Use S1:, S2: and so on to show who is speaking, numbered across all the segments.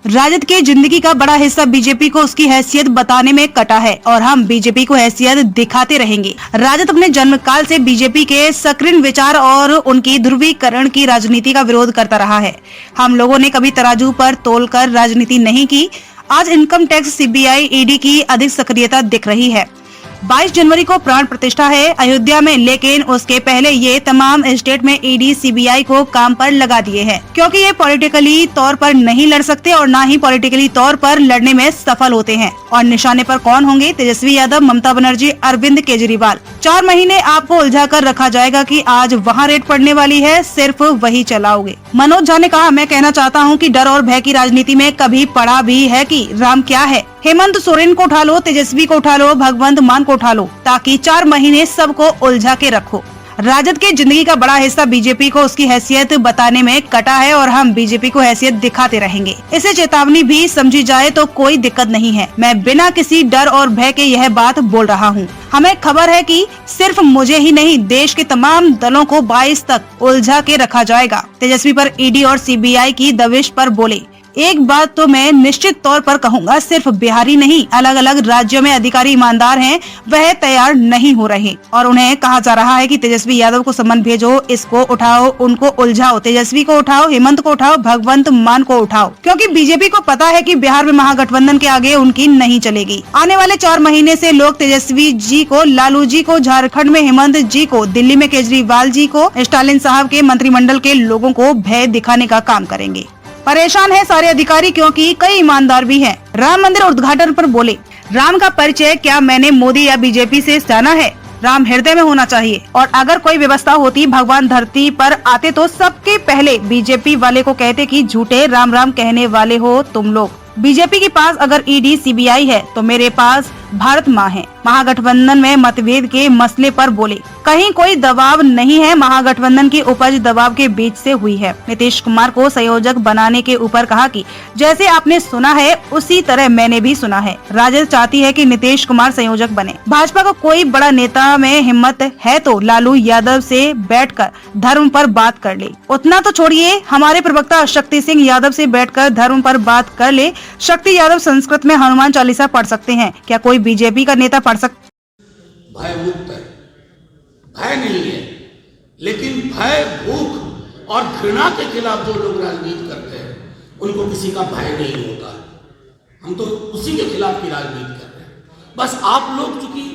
S1: राजद के जिंदगी का बड़ा हिस्सा बीजेपी को उसकी हैसियत बताने में कटा है और हम बीजेपी को हैसियत दिखाते रहेंगे। राजद अपने जन्म काल से बीजेपी के सक्रिय विचार और उनकी ध्रुवीकरण की राजनीति का विरोध करता रहा है। हम लोगों ने कभी तराजू पर तोलकर राजनीति नहीं की। आज इनकम टैक्स, सीबीआई, ईडी की अधिक सक्रियता दिख रही है। 22 जनवरी को प्राण प्रतिष्ठा है अयोध्या में, लेकिन उसके पहले ये तमाम स्टेट में ईडी, सीबीआई को काम पर लगा दिए हैं, क्योंकि ये पॉलिटिकली तौर पर नहीं लड़ सकते और ना ही पॉलिटिकली तौर पर लड़ने में सफल होते हैं। और निशाने पर कौन होंगे? तेजस्वी यादव, ममता बनर्जी, अरविंद केजरीवाल। 4 महीने आपको उलझा कर रखा जाएगा कि आज वहाँ रेड पड़ने वाली है, सिर्फ वही चलाओगे। मनोज झा ने कहा, मैं कहना चाहता हूँ कि डर और भय की राजनीति में कभी पड़ा भी है कि राम क्या है। हेमंत सोरेन को उठा लो, तेजस्वी को उठा लो, भगवंत मान को उठा लो, ताकि 4 महीने सबको उलझा के रखो। राजद के जिंदगी का बड़ा हिस्सा बीजेपी को उसकी हैसियत बताने में कटा है और हम बीजेपी को हैसियत दिखाते रहेंगे। इसे चेतावनी भी समझी जाए तो कोई दिक्कत नहीं है। मैं बिना किसी डर और भय के यह बात बोल रहा हूँ। हमें खबर है कि सिर्फ मुझे ही नहीं, देश के तमाम दलों को 22 तक उलझा के रखा जाएगा। तेजस्वी पर ईडी और सीबीआई की दबिश पर बोले, एक बात तो मैं निश्चित तौर पर कहूंगा, सिर्फ बिहारी नहीं, अलग अलग राज्यों में अधिकारी ईमानदार हैं, वह तैयार नहीं हो रहे और उन्हें कहा जा रहा है कि तेजस्वी यादव को सम्मन भेजो, इसको उठाओ, उनको उलझाओ, तेजस्वी को उठाओ, हेमंत को उठाओ, भगवंत मान को उठाओ, क्योंकि बीजेपी को पता है कि बिहार में महागठबंधन के आगे उनकी नहीं चलेगी। आने वाले 4 महीने से लोग तेजस्वी जी को, लालू जी को, झारखंड में हेमंत जी को, दिल्ली में केजरीवाल जी को, स्टालिन साहब के मंत्रिमंडल के लोगों को भय दिखाने का काम करेंगे। परेशान है सारे अधिकारी, क्योंकि कई ईमानदार भी हैं। राम मंदिर उद्घाटन पर बोले, राम का परिचय क्या मैंने मोदी या बीजेपी से जाना है? राम हृदय में होना चाहिए और अगर कोई व्यवस्था होती, भगवान धरती पर आते तो सबके पहले बीजेपी वाले को कहते कि झूठे राम राम कहने वाले हो तुम लोग। बीजेपी के पास अगर ईडी, सीबीआई है तो मेरे पास भारत माँ है। महागठबंधन में मतभेद के मसले पर बोले, कहीं कोई दबाव नहीं है, महागठबंधन की उपज दबाव के बीच से हुई है। नीतीश कुमार को संयोजक बनाने के ऊपर कहा कि जैसे आपने सुना है उसी तरह मैंने भी सुना है। राजद चाहती है कि नीतीश कुमार संयोजक बने। भाजपा को कोई बड़ा नेता में हिम्मत है तो लालू यादव से बैठकर धर्म पर बात कर ले। उतना तो छोड़िए, हमारे प्रवक्ता शक्ति सिंह यादव से बैठकर धर्म पर बात कर ले। शक्ति यादव संस्कृत में हनुमान चालीसा पढ़ सकते हैं, क्या कोई बीजेपी का नेता पढ़ सकता?
S2: भय मुक्त है, भय नहीं है, लेकिन भय, भूख और घृणा के खिलाफ जो लोग राजनीति करते हैं उनको किसी का भय नहीं होता। हम तो उसी के खिलाफ की राजनीति कर रहे हैं। बस आप लोग चूंकि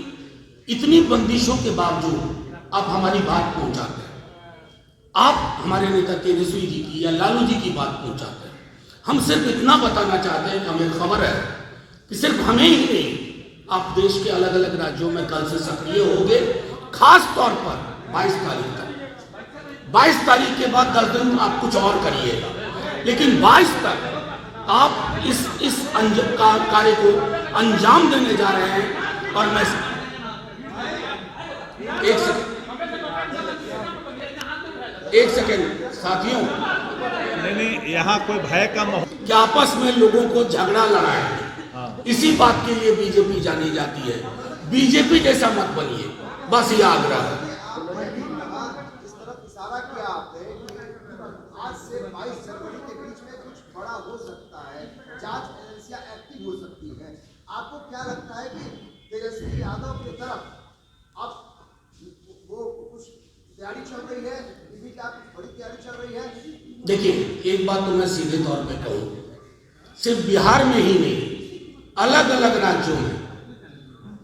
S2: इतनी बंदिशों के बावजूद आप हमारी बात पहुंचाते हैं, आप हमारे नेता तेजस्वी जी की या लालू जी की बात पहुंचाते हैं। हम सिर्फ इतना बताना चाहते हैं कि हमें खबर है कि सिर्फ हमें ही नहीं, आप देश के अलग अलग राज्यों में कल से सक्रिय होंगे, खास तौर पर 22 तारीख तक। 22 तारीख के बाद 10 दिन आप कुछ और करिएगा, लेकिन 22 तक आप इस कार्य को अंजाम देने जा रहे हैं। और मैं एक सेकेंड साथियों,
S3: नहीं, यहाँ कोई भय का माहौल,
S2: कि आपस में लोगों को झगड़ा लड़ाए, इसी बात के लिए बीजेपी जानी जाती है। बीजेपी जैसा मत बनिए, बस ये आग्रह है।
S4: इस तरफ इशारा किया आपने कि आज से 22 जनवरी के बीच में कुछ बड़ा हो सकता है, जांच एजेंसियां एक्टिव हो सकती है। आपको क्या लगता है कि तेजस्वी यादव की तरफ अब वो कुछ तैयारी चल रही है, क्या कुछ बड़ी तैयारी चल रही है?
S2: देखिए, एक बात तो मैं सीधे तौर पे कहूँ, सिर्फ बिहार में ही नहीं, अलग अलग राज्यों में,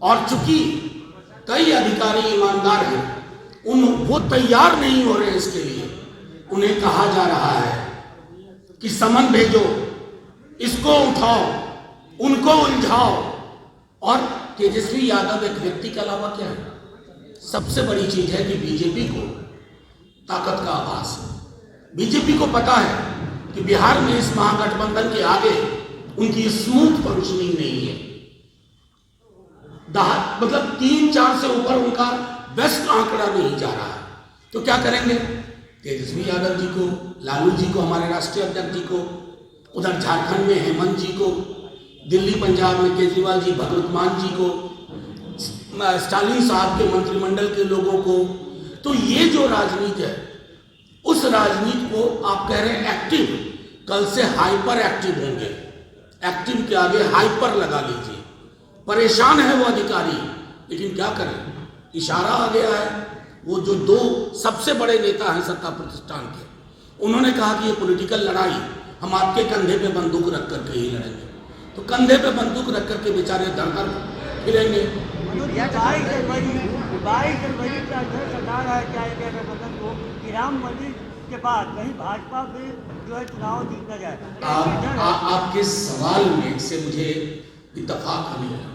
S2: और चूंकि कई अधिकारी ईमानदार हैं, वो तैयार नहीं हो रहे इसके लिए। उन्हें कहा जा रहा है कि समन भेजो, इसको उठाओ, उनको उलझाओ। और तेजस्वी यादव एक व्यक्ति के अलावा क्या है? सबसे बड़ी चीज है कि बीजेपी को ताकत का आभास है। बीजेपी को पता है कि बिहार में इस महागठबंधन के आगे उनकी स्मूथ फंक्शनिंग नहीं है। मतलब 3-4 से ऊपर उनका बेस्ट आंकड़ा नहीं जा रहा है। तो क्या करेंगे? तेजस्वी यादव जी को, लालू जी को, हमारे राष्ट्रीय अध्यक्ष जी को, उधर झारखंड में हेमंत जी को, दिल्ली पंजाब में केजरीवाल जी, भगवंत मान जी को, स्टालिन साहब के मंत्रिमंडल के लोगों को। तो ये जो राजनीति है, उस राजनीति को आप कह रहे हैं एक्टिव, कल से हाइपर एक्टिव होंगे। एक्टिव के आगे हाइपर लगा लीजिए। परेशान है वो अधिकारी, लेकिन क्या करें, इशारा आ गया है। वो जो दो सबसे बड़े नेता हैं सत्ता प्रतिष्ठान के, उन्होंने कहा कि ये पॉलिटिकल लड़ाई हम आपके कंधे पे बंदूक रख करके ही लड़ेंगे। तो कंधे पे बंदूक रख करके बेचारे धड़ फिरेंगे।
S5: 22 जनवरी का अध्यक्ष हटा रहा है क्या गठबंधन को कि राम मंदिर के बाद कहीं भाजपा भी जो है चुनाव जीतना जाए।
S2: आपके सवाल में से मुझे इत्तेफाक नहीं है।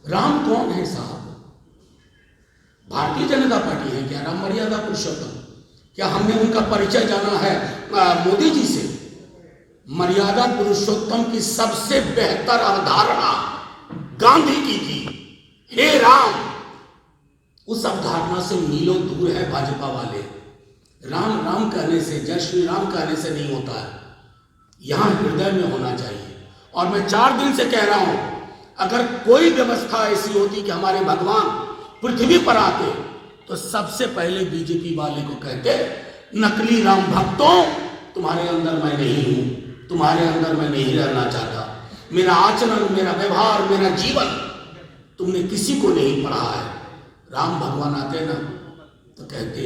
S2: राम कौन है साहब? भारतीय जनता पार्टी है क्या राम मर्यादा पुरुषोत्तम? क्या हमने उनका परिचय जाना है मोदी जी से? मर्यादा पुरुषोत्तम की सबसे बेहतर अवधारणा गांधी की थी, हे राम। उस अवधारणा से मीलों दूर है भाजपा वाले। राम राम कहने से, जय श्री राम कहने से नहीं होता है, यहां हृदय में होना चाहिए। और मैं 4 दिन से कह रहा हूं, अगर कोई व्यवस्था ऐसी होती कि हमारे भगवान पृथ्वी पर आते तो सबसे पहले बीजेपी वाले को कहते, नकली राम भक्तों, तुम्हारे अंदर मैं नहीं हूं, तुम्हारे अंदर मैं नहीं रहना चाहता। मेरा आचरण, मेरा व्यवहार, मेरा जीवन तुमने किसी को नहीं पढ़ा है। राम भगवान आते ना तो कहते,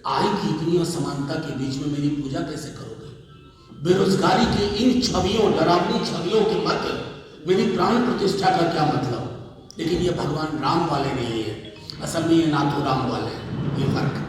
S2: आय की इतनी असमानता के बीच में मेरी पूजा कैसे करोगे? बेरोजगारी की इन छवियों, डरावनी छवियों के मध्य मेरी प्राण प्रतिष्ठा का क्या मतलब? लेकिन ये भगवान राम वाले नहीं है, असल में ये नाथू राम वाले हैं। ये फर्क है।